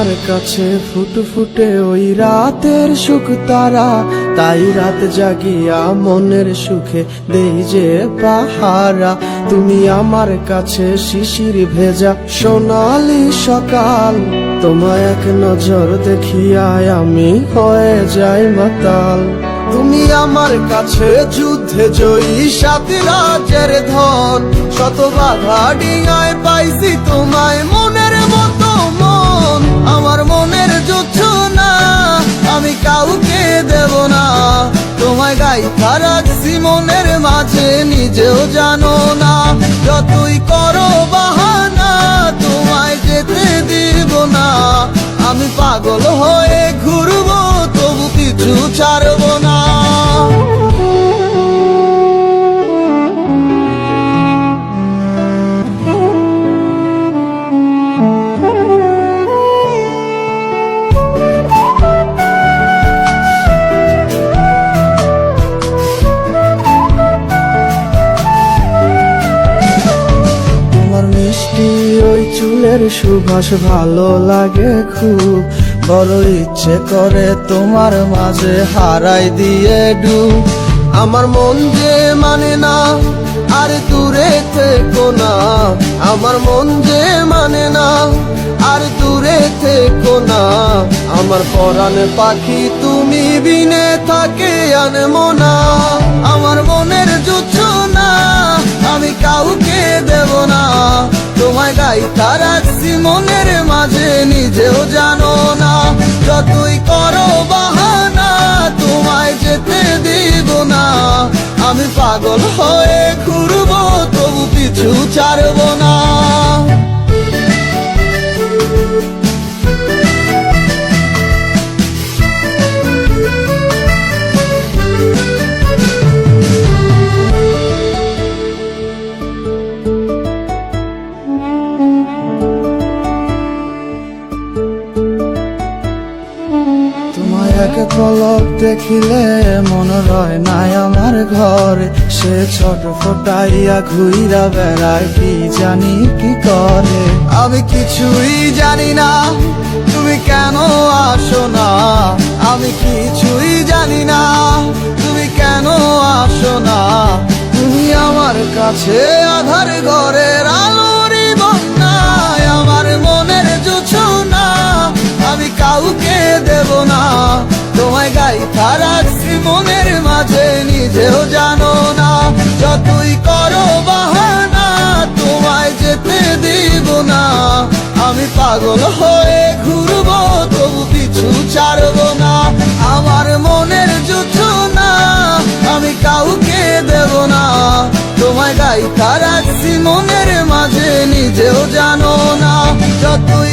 আমার কাছে ফুটফুটে ওই রাতের সুখ তারা, তাই রাত জাগিয়া মনের সুখে দেই যে পাহারা। তুমি আমার কাছে শিশির ভেজা সোনালি সকাল, তোমায় এক নজর দেখিয়ায় আমি হয়ে যাই মাতাল। তুমি আমার কাছে যুদ্ধে জয়ী সাত রাজের ধন, শত বাধা ডিঙায় পাইছি তোমায় মনের মতো মন। আমার মনের যুদ্ধ না আমি কাউকে দেব না, তোমায় গাইথা রাখছি মনের মাঝে নিজেও জানো না। যতই করো বাহানা তোমায় যেতে দিব না, আমি পাগল হয়ে ঘুরবো তবু পিছু ছাড়বো না। মিষ্টি ওই চুলের সুবাস ভালো লাগে খুব, বড় ইচ্ছে করে তোমার মাঝে হারাই দিয়ে ডুব। আমার মন যে মানে না আর দূরে থেকো না, আমার মন যে মানে না আর দূরে থেকো না। আমার পরাণ পাখি তুমি বিনে থাকে আনমো না, আমার মনের যুদ্ধ না আমি কাউকে দেব না। তোমায় গাইথা রাখছি মনের মাঝে নিজেও জানো না, যতই করো বাহানা তোমায় যেতে দিব না। আমি পাগল হয়ে ঘুরবো তবু পিছু ছাড়বো না। এক পলক দেখিলে মন রয় নাই আমার ঘরে, সে ছোট ফোটাইয়া ঘুইরা বেড়ায় কি জানি কি করে। আমি কিছুই জানি না তুমি কেন আসো না, আমি কিছুই জানি না তুমি কেন আসো না। তুমি আমার কাছে আধার ঘরের আলোরই বন্যায়, আমার মনের জোছনা আমি কাউকে দেব না। তোমায় গাইথা রাখছি মনের মাঝে নিজেও জানো না, যতই করো বাহানা তোমায় যেতে দিব না। আমি পাগল হয়ে ঘুরবো তবু পিছু ছাড়বো না। আমার মনের যুদ্ধ না আমি কাউকে দেব না, তোমায় গাইথা রাখছি মনের মাঝে নিজেও জানো না। যতই